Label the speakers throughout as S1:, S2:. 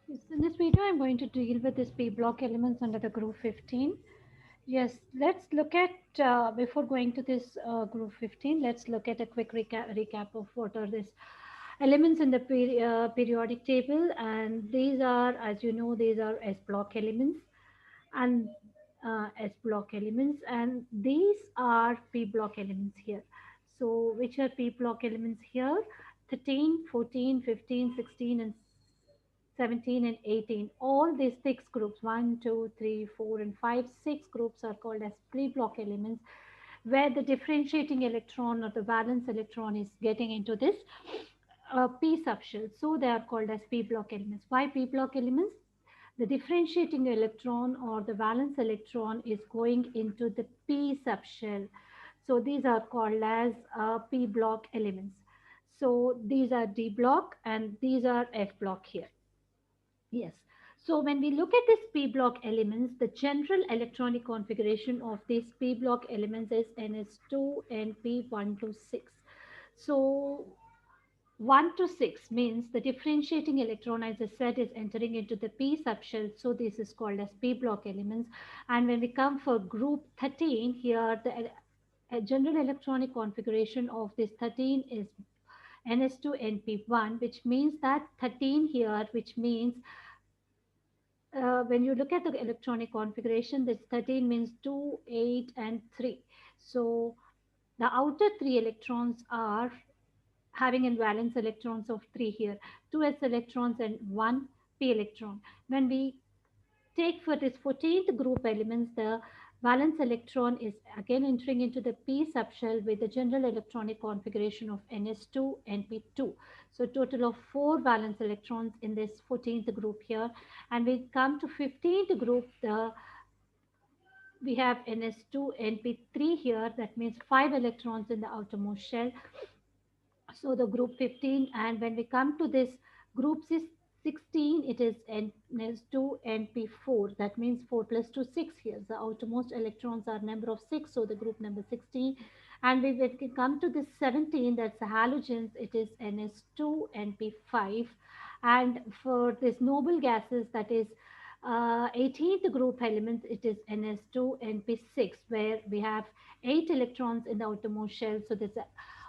S1: Yes, in this video, I'm going to deal with this P block elements under the group 15. Yes, let's look at, before going to this group 15, let's look at a quick recap of what are these elements in the periodic table. And these are, as you know, these are S block elements and S block elements, and these are P block elements here. So, which are P block elements here? 13, 14, 15, 16, and 17 and 18, all these six groups, 1, 2, 3, 4, and 5, six groups are called as pre-block elements, where the differentiating electron or the valence electron is getting into this p subshell. So they are called as p-block elements. Why p-block elements? The differentiating electron or the valence electron is going into the p subshell. So these are called as p-block elements. So these are d block and these are f block here. Yes. So when we look at these p block elements, the general electronic configuration of these p block elements is ns2 and p1 to 6. So 1 to 6 means the differentiating electron, as I said, is entering into the p subshell. So this is called as p block elements. And when we come for group 13, here the general electronic configuration of this 13 is ns2 and p1, which means that 13 here, which means when you look at the electronic configuration, this 13 means 2, 8, and 3. So the outer three electrons are having in valence electrons of 3 here, 2 s electrons and 1 p electron. When we take for this 14th group elements, the valence electron is again entering into the p subshell with the general electronic configuration of ns2 and p2. So total of 4 valence electrons in this 14th group here. And we come to 15th group, we have ns2 and p3 here. That means 5 electrons in the outermost shell. So the group 15, and when we come to this group 16, it is ns2 and p4. That means 4 plus 2, 6 here. The outermost electrons are number of 6, so the group number 16. And when we come to this 17, that's the halogens, it is ns2 and p5. And for this noble gases, that is 18th group elements, it is ns2 and p6, where we have 8 electrons in the outermost shell. So this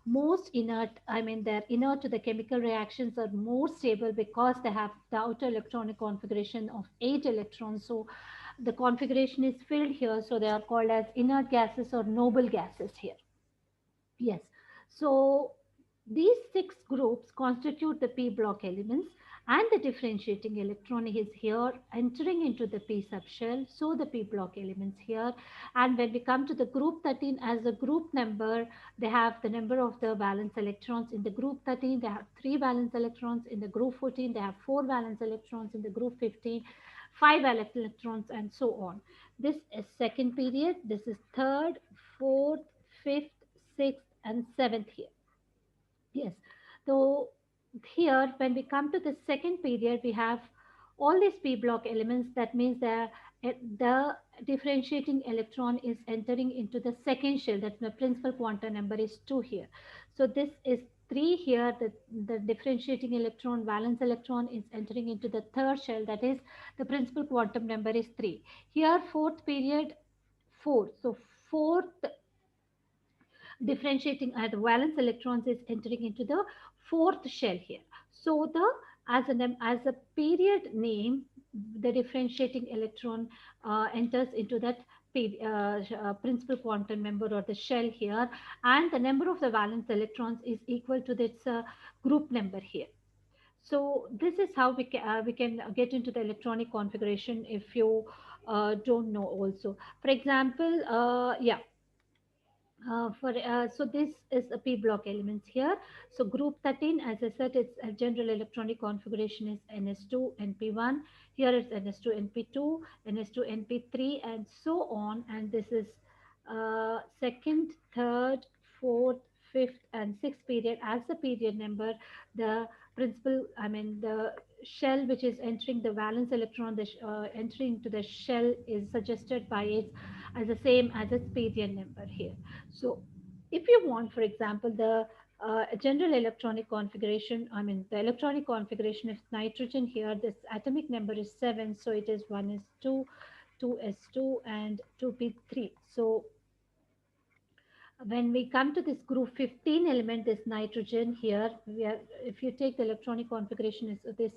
S1: most inert, I mean, they're inert to the chemical reactions, are more stable because they have the outer electronic configuration of 8 electrons. So the configuration is filled here. So they are called as inert gases or noble gases here. Yes. So these six groups constitute the p block elements, and the differentiating electron is here entering into the p subshell. So the p block elements here. And when we come to the group 13 as a group number, they have the number of the valence electrons. In the group 13, they have 3 valence electrons. In the group 14, they have 4 valence electrons. In the group 15, 5 valence electrons, and so on. This is second period. This is third, fourth, fifth, sixth, and seventh here. Yes. So here, when we come to the second period, we have all these p block elements. That means the differentiating electron is entering into the second shell. That the principal quantum number is 2 here. So this is 3 here. The differentiating electron, valence electron, is entering into the third shell. That is, the principal quantum number is 3. Here, fourth period, 4. So fourth differentiating the valence electrons is entering into the fourth shell here. So the as a period name, the differentiating electron enters into that principal quantum number or the shell here, and the number of the valence electrons is equal to this group number here. So this is how we can get into the electronic configuration if you don't know also. For example, yeah, so this is a p block elements here. So group 13, as I said, its general electronic configuration is ns2 and p1. Here it's ns2 and p2, ns2 and p3, and so on. And this is second, third, fourth, fifth, and sixth period. As the period number, the principal, I mean, the shell which is entering the valence electron, entering to the shell is suggested by its as the same as its period number here. So if you want, for example, the general electronic configuration, I mean, the electronic configuration of nitrogen here, this atomic number is 7, so it is 1s2, 2s2, and 2p3. So when we come to this group 15 element, this nitrogen here, we are, if you take the electronic configuration is this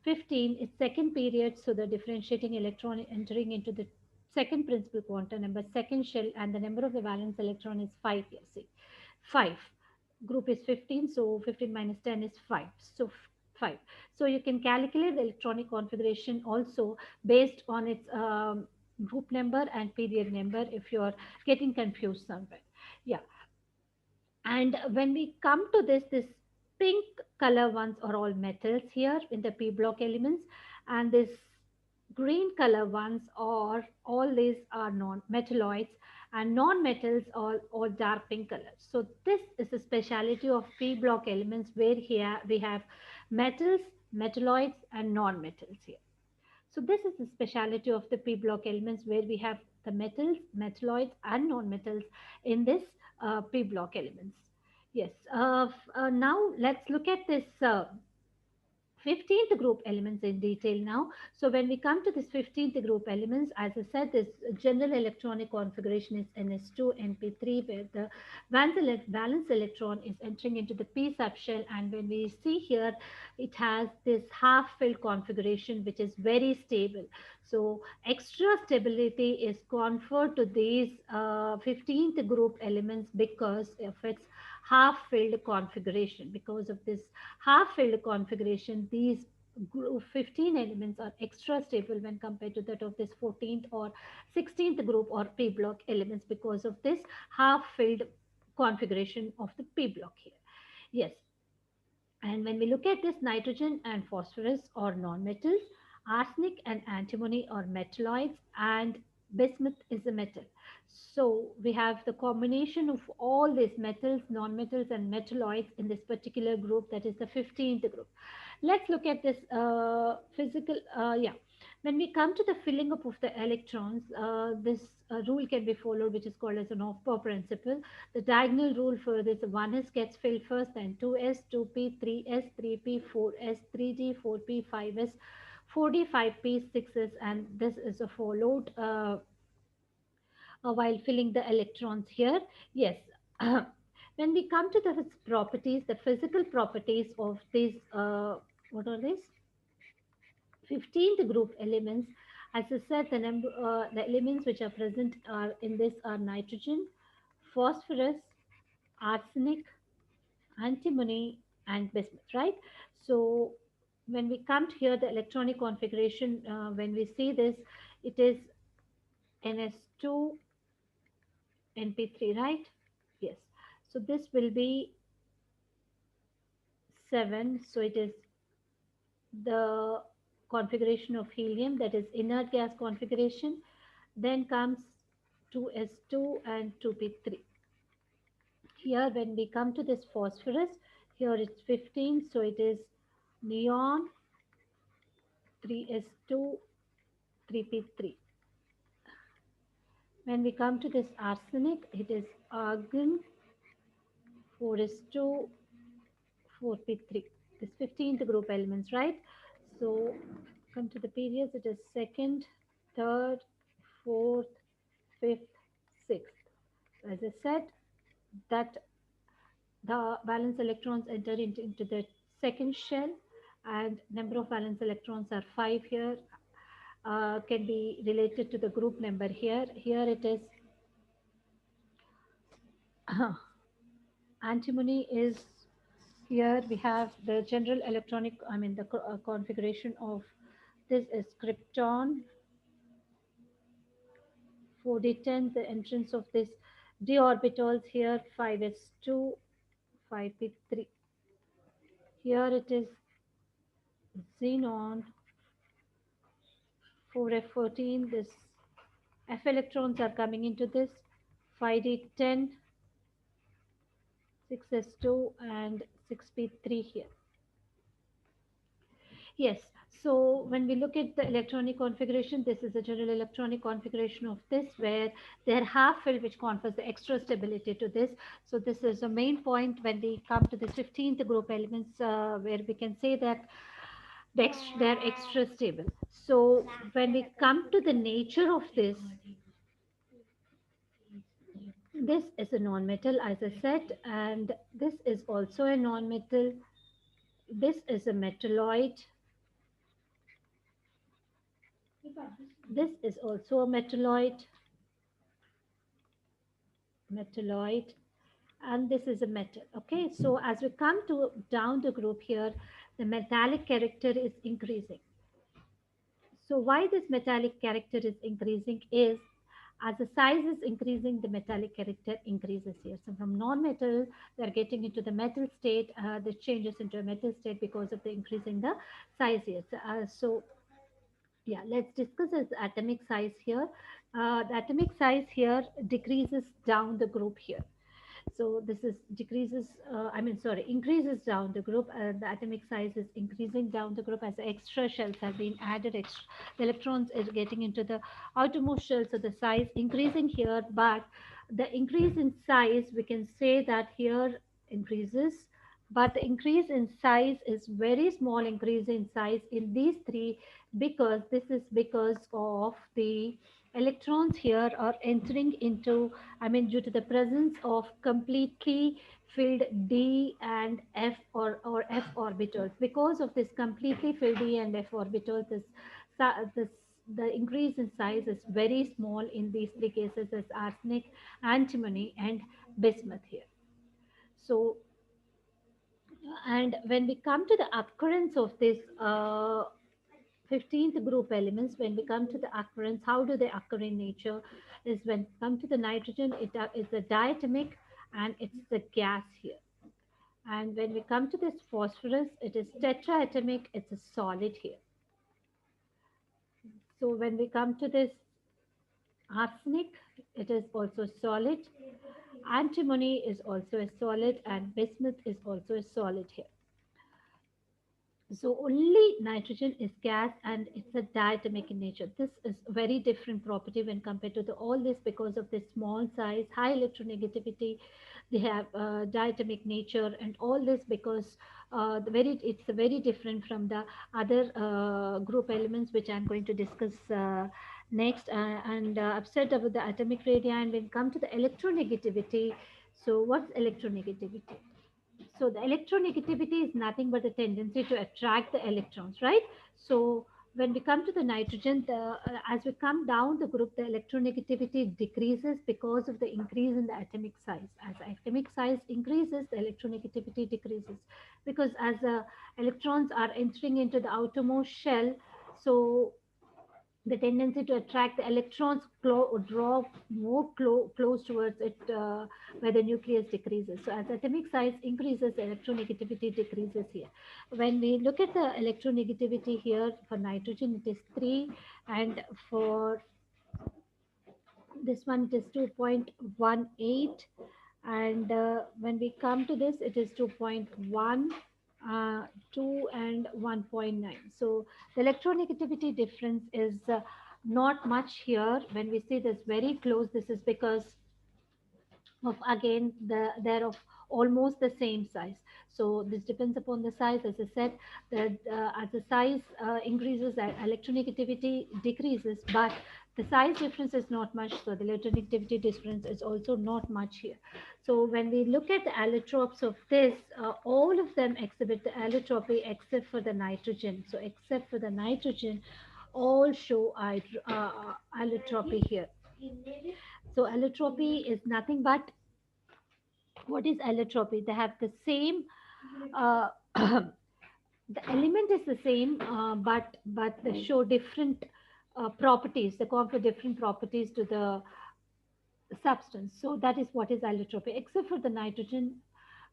S1: 15, it's second period, so the differentiating electron entering into the second principal quantum number, second shell, and the number of the valence electron is 5 here. See, 5. Group is 15, so 15 minus 10 is 5. So 5. So you can calculate the electronic configuration also based on its group number and period number if you're getting confused somewhere. Yeah. And when we come to this pink color ones are all metals here in the p block elements, and this green color ones are all these are non-metalloids, and non-metals are all dark pink colors. So this is a speciality of p block elements, where here we have metals, metalloids, and non-metals here. So this is the speciality of the p block elements, where we have the metals, metalloids, and non-metals in this p block elements. Yes. Now let's look at this 15th group elements in detail now. So when we come to this 15th group elements, as I said, this general electronic configuration is ns2 np3, where the valence electron is entering into the p subshell, and when we see here, it has this half filled configuration which is very stable. So extra stability is conferred to these 15th group elements because of its half filled configuration. Because of this half filled configuration, these group 15 elements are extra stable when compared to that of this 14th or 16th group or p block elements, because of this half filled configuration of the p block here. Yes. And when we look at this, nitrogen and phosphorus are non-metals, arsenic and antimony are metalloids, and bismuth is a metal. So we have the combination of all these metals, non-metals, and metalloids in this particular group, that is the 15th group. Let's look at this physical, yeah. When we come to the filling up of the electrons, this rule can be followed, which is called as an Aufbau principle. The diagonal rule for this: 1s gets filled first, then 2s, 2p, 3s, 3p, 4s, 3d, 4p, 5s, 4d, 5p, 6s, and this is a followed while filling the electrons here. Yes. When we come to the properties, the physical properties of these, what are these? 15th group elements, as I said, the elements which are present are in this are nitrogen, phosphorus, arsenic, antimony, and bismuth, right? So when we come to here, the electronic configuration, when we see this, it is ns2 np3, right? Yes. So this will be 7. So it is the configuration of helium, that is inert gas configuration. Then comes 2s2 and 2p3. Here when we come to this phosphorus, here it's 15, so it is neon, 3s2, 3p3. When we come to this arsenic, it is argon, 4s2, 4p3. This 15th group elements, right? So come to the periods, it is second, third, fourth, fifth, sixth. As I said, that the valence electrons enter into the second shell, and number of valence electrons are 5 here, can be related to the group number here. Here it is antimony is, here we have the general electronic, I mean the configuration of this is krypton, 4d10, the entrance of this d orbitals here, 5s2, 5p3. Here it is xenon, 4f14, this f electrons are coming into this, 5d10, 6s2, and 6p3 here. Yes. So when we look at the electronic configuration, this is the general electronic configuration of this, where they're half filled, which confers the extra stability to this. So this is the main point when we come to the 15th group elements, where we can say that they're extra stable. So when we come to the nature of this is a non-metal, as I said, and this is also a non-metal. This is a metalloid. This is also a metalloid, and this is a metal. Okay, so as we come to down the group here, the metallic character is increasing. So why this metallic character is increasing is, as the size is increasing, the metallic character increases here. So from non-metal, they're getting into the metal state. This changes into a metal state because of the increase in the size here. So yeah, let's discuss this atomic size here. The atomic size here decreases down the group here. So this is decreases, increases down the group. The atomic size is increasing down the group as the extra shells have been added. The electrons is getting into the outermost shell, so the size increasing here. But the increase in size, we can say that here increases, but the increase in size is very small increase in size in these three, because this is because of the electrons here are entering into, due to the presence of completely filled d and f, or f orbitals. Because of this completely filled d and f orbitals, this the increase in size is very small in these three cases, as arsenic, antimony, and bismuth here. So, and when we come to the occurrence of this 15th group elements, when we come to the occurrence, how do they occur in nature? Is when we come to the nitrogen, it is a diatomic, and it's the gas here. And when we come to this phosphorus, it is tetraatomic, it's a solid here. So when we come to this arsenic, it is also solid. Antimony is also a solid, and bismuth is also a solid here. So only nitrogen is gas, and it's a diatomic in nature. This is very different property when compared to all this, because of the small size, high electronegativity. They have diatomic nature, and all this because it's very different from the other group elements, which I'm going to discuss next. And I've said about the atomic radii, and when come to the electronegativity. So what's electronegativity? So the electronegativity is nothing but the tendency to attract the electrons, right? So when we come to the nitrogen, as we come down the group, the electronegativity decreases because of the increase in the atomic size. As atomic size increases, the electronegativity decreases, because as electrons are entering into the outermost shell, so the tendency to attract the electrons draw more close towards it, where the nucleus decreases. So as atomic size increases, the electronegativity decreases here. When we look at the electronegativity here for nitrogen, it is 3, and for this one it is 2.18, and when we come to this, it is 2.1, 2, and 1.9. So the electronegativity difference is not much here. When we see this very close, this is because of, again, they're of almost the same size. So this depends upon the size. As I said, that as the size increases, the electronegativity decreases, but the size difference is not much, so the electronegativity difference is also not much here. So when we look at the allotropes of this, all of them exhibit the allotropy except for the nitrogen. So except for the nitrogen, all show allotropy here. So allotropy is nothing but, what is allotropy? They have the same, uh, the element is the same, but they show different properties. They confer different properties to the substance. So that is what is allotropy. Except for the nitrogen,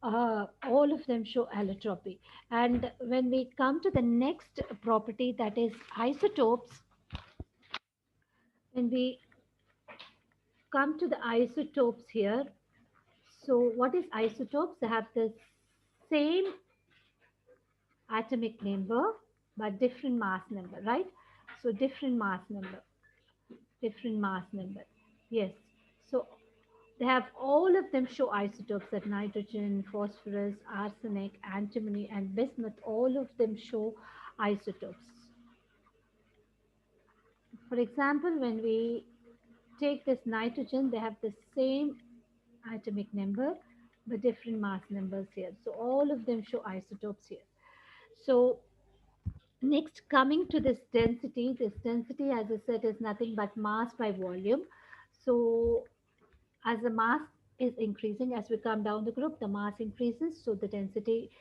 S1: all of them show allotropy. And when we come to the next property, that is isotopes, when we come to the isotopes here, so what is isotopes? They have the same atomic number, but different mass number, right? So different mass number. Yes. So they have all of them show isotopes that nitrogen, phosphorus, arsenic, antimony, and bismuth. All of them show isotopes. For example, when we take this nitrogen, they have the same atomic number but different mass numbers here. So all of them show isotopes here. So next, coming to this density, as I said, is nothing but mass by volume. So as the mass is increasing, as we come down the group, the mass increases, so the density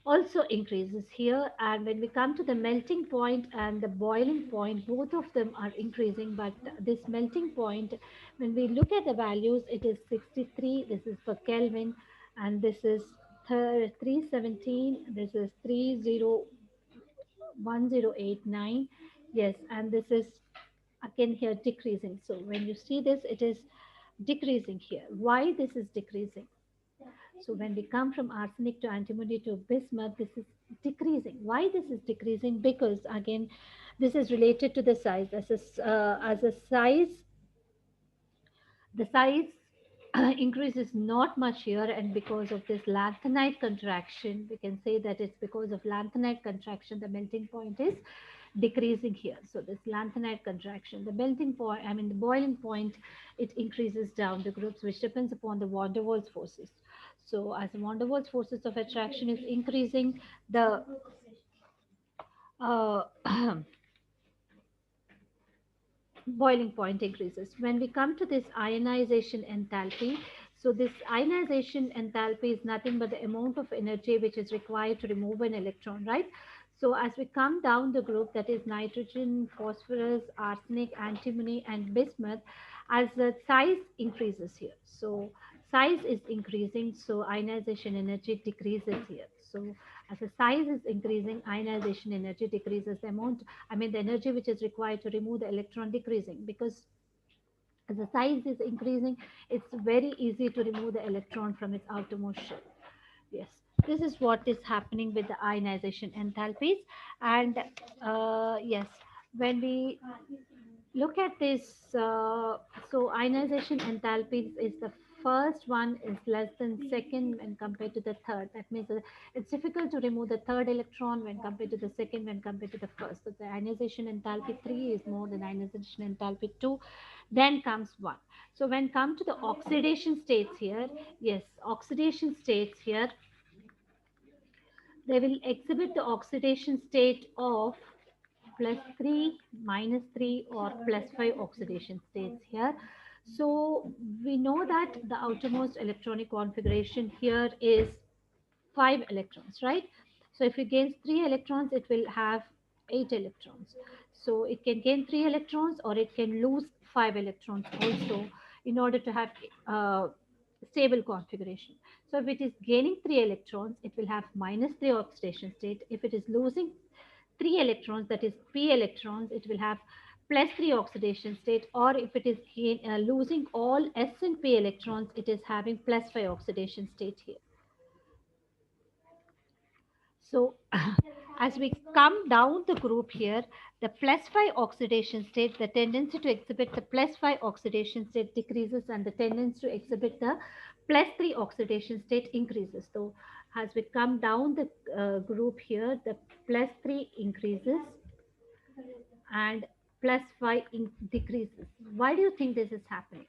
S1: also increases here. And when we come to the melting point and the boiling point, both of them are increasing. But this melting point, when we look at the values, it is 63, this is per Kelvin, and this is 317, this is 301089. Yes, and this is again here decreasing. So when you see this, it is decreasing here. Why this is decreasing? So when we come from arsenic to antimony to bismuth, this is decreasing. Why this is decreasing? Because again, this is related to the size. As a size, the size increases not much here, and because of this lanthanide contraction, we can say that it's because of lanthanide contraction, the melting point is decreasing here. So this lanthanide contraction, the melting point, I mean the boiling point, it increases down the groups, which depends upon the van der Waals forces. So as the van der Waals forces of attraction is increasing, the uh, boiling point increases. When we come to this ionization enthalpy, so this ionization enthalpy is nothing but the amount of energy which is required to remove an electron, right? So as we come down the group, that is nitrogen, phosphorus, arsenic, antimony, and bismuth, as the size increases here. So size is increasing, so ionization energy decreases here. So as the size is increasing, ionization energy decreases. The amount, I mean, the energy which is required to remove the electron decreasing, because as the size is increasing, it's very easy to remove the electron from its outermost shell. Yes, this is what is happening with the ionization enthalpies. And yes, when we look at this, so ionization enthalpies is the first one is less than second when compared to the third. That means it's difficult to remove the third electron when compared to the second when compared to the first. So the ionization enthalpy 3 is more than ionization enthalpy 2. Then comes 1. So when come to the oxidation states here, yes, oxidation states here, they will exhibit the oxidation state of plus 3, minus 3, or plus 5 oxidation states here. So we know that the outermost electronic configuration here is 5 electrons, right? So if it gains 3 electrons, it will have 8 electrons. So it can gain 3 electrons or it can lose 5 electrons also in order to have stable configuration. So if it is gaining 3 electrons, it will have minus 3 oxidation state. If it is losing 3 electrons, that is p electrons, it will have plus 3 oxidation state. Or if it is losing all s and p electrons, it is having plus 5 oxidation state here. So as we come down the group here, the plus 5 oxidation state, the tendency to exhibit the plus 5 oxidation state decreases, and the tendency to exhibit the plus 3 oxidation state increases. So as we come down the group here, the plus 3 increases and plus 5 decreases. Why do you think this is happening?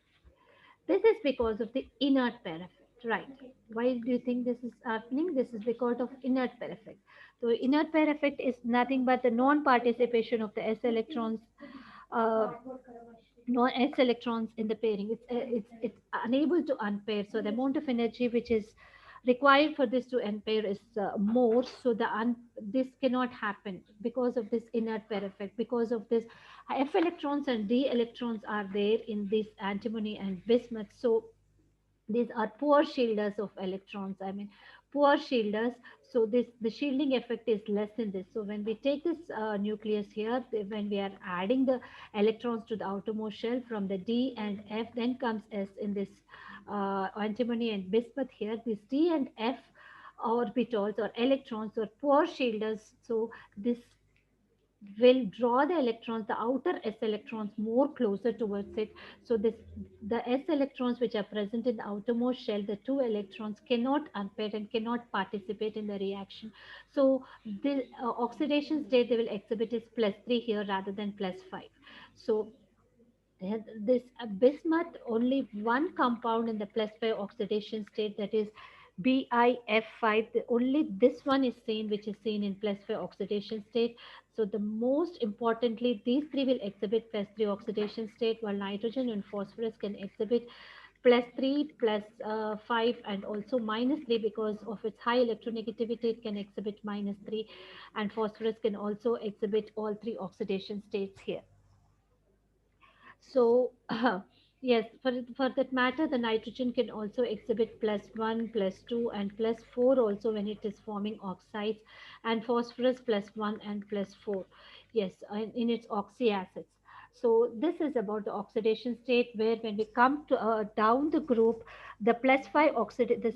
S1: This is because of the inert pair effect, right? Why do you think this is happening? This is because of inert pair effect. So inert pair effect is nothing but the non-participation of the s electrons, uh, non s electrons in the pairing. It's unable to unpair. So the amount of energy which is required for this to unpair is more. So this cannot happen because of this inert pair effect. Because of this, f electrons and d electrons are there in this antimony and bismuth. So these are poor shielders of electrons, I mean poor shielders. So this, the shielding effect is less in this. So when we take this nucleus here, when we are adding the electrons to the outermost shell from the d and f, then comes s in this antimony and bismuth here, this d and f orbitals or electrons or poor shielders. So this will draw the electrons, the outer s electrons, more closer towards it. So this, the s electrons which are present in the outermost shell, the two electrons cannot unpair and cannot participate in the reaction. So the oxidation state they will exhibit is +3 here rather than +5. So this bismuth, only one compound in the +5 oxidation state, that is BiF5. Only this one is seen, which is seen in +5 oxidation state. So the most importantly, these three will exhibit +3 oxidation state, while nitrogen and phosphorus can exhibit +3, +5, and also -3 because of its high electronegativity. It can exhibit -3, and phosphorus can also exhibit all three oxidation states here. So, yes, for that matter, the nitrogen can also exhibit +1, +2, and +4 also when it is forming oxides, and phosphorus +1 and +4. Yes, in its oxyacids. So this is about the oxidation state, where when we come to down the group, the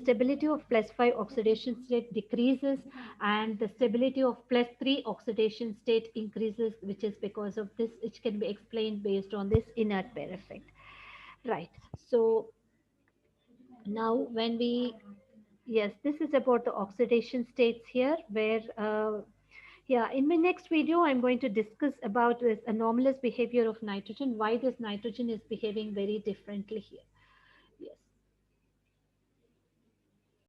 S1: stability of +5 oxidation state decreases, and the stability of +3 oxidation state increases, which is because of this, which can be explained based on this inert pair effect. Right. So now when we, yes, this is about the oxidation states here, where yeah, in my next video I'm going to discuss about this anomalous behavior of nitrogen, why this nitrogen is behaving very differently here.